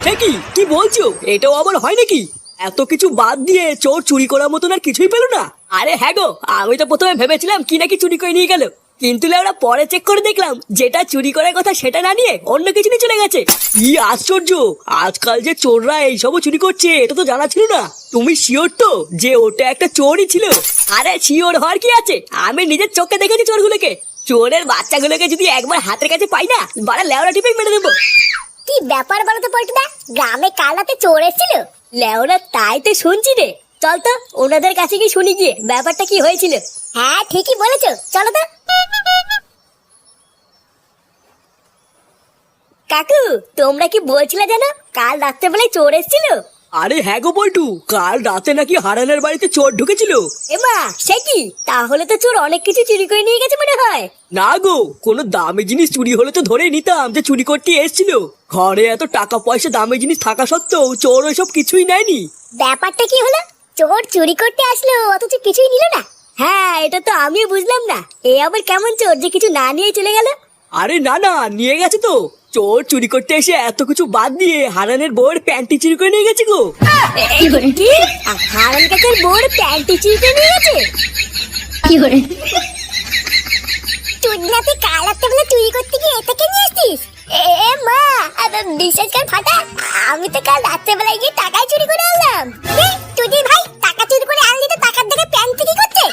সে কি কি বলছো? এটাও আবার হয় নাকি? এত কিছু বাদ দিয়ে চোর চুরি করার মতন আর কিছুই পেলো না? আরে হ্যাঁ গো, আমি তো প্রথমে ভেবেছিলাম কি নাকি চুরি করে নিয়ে গেল, কিন্তু ওরা পরে চেক করে দেখলাম যেটা চুরি করার কথা সেটা না নিয়ে অন্য কিছু নিয়ে চলে গেছে। কি আশ্চর্য! আজকাল যে চোররা এইসবও চুরি করছে এটা তো জানা ছিল না। তুমি শিওর তো যে ওটা একটা চোরই ছিল? আরে শিওর হওয়ার কি আছে, আমি নিজের চোখে দেখেছি চোরগুলোকে। চোরের বাচ্চাগুলোকে যদি একবার হাতের কাছে পাই না, বাড়া লেওড়া টিপে মেরে দেবো। কি ব্যাপার বলো তো পল্টুদা, গ্রামে কাল রাতে চোর এসেছিল? লেওড়া তাই তো শুনছি রে। চল তো ওনাদের কাছে কি শুনি গিয়ে ব্যাপারটা কি হয়েছিল। হ্যাঁ ঠিকই বলেছো, চলো তো। কাকু, তোমরা কি বলছিলে জানো কাল রাত্রেবেলায় চোর এসেছিল? আরে হ্যাঁ গো বল্টু, কাল রাতে নাকি হারানের বাড়িতে চোর ঢুকেছিল। এমা সে কি? তাহলে তো চোর অনেক কিছু চুরি করে নিয়ে গেছে মনে হয়। না গো, কোনো দামি জিনিস চুরি হলে তো ধরেই নিতাম যে চুরি করতে এসেছিল। ঘরে এত টাকা পয়সা দামি জিনিস থাকা সত্ত্বেও চোর ওইসব কিছুই নেয়নি। ব্যাপারটা কি হলো? চোর চুরি করতে আসলো অথচ কিছুই নিল না? হ্যাঁ, এটা তো আমিও বুঝলাম না, এ আবার কেমন চোর যে কিছু না নিয়ে চলে গেল। আরে না না, নিয়ে গেছে তো। চোর চুরি করতে এসে এত কিছু বাদ দিয়ে হারানের বউয়ের প্যান্টি চুরি করে নিয়ে গেছে গো। কি? হারান কাকার বউর প্যান্টি চুরি করে নিয়ে গেছে? চুদনাতে কাল রাতে বেলা চুরি করতে গিয়ে এটাকে নিয়ে আসছিস? এ মা, বিশ্বাস কর ফাটা, আমি তো কাল রাত্রে বেলায় গিয়ে টাকাই চুরি করে আনলাম। তুই ভাই টাকা চুরি করে আনলি তো টাকার দেখে প্যান্ট কি করছে?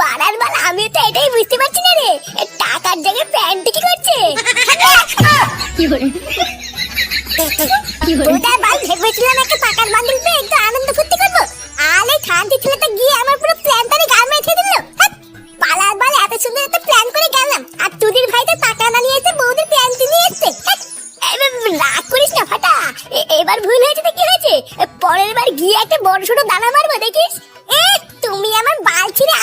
বাড়ার বাল, আমি তো এটাই বুঝতে পারছি না রে, টাকার জায়গায় প্যান্ট কি করছে? তোদের ভাই ভেবেছিলাম একটা টাকার বান্ডিল পেয়ে একটু আনন্দ ফুর্তি করবো, আর এই খানটি ছেলেটা গিয়ে আমার পুরো প্ল্যানটারে গাল মেরে দিল। পালার বাল, এত সুন্দর একটা প্ল্যান করে গেলাম আর তুদির ভাই তো টাকা না নিয়ে এসে বৌদির প্ল্যান নিয়ে এসছে। রাগ করিস না ফাটা, এবার ভুল হয়েছে তো কি হয়েছে, পরের বার গিয়ে একটা বড় ছোট দানা মারবো দেখিস। তুমি আমার বাল ছিঁড়ে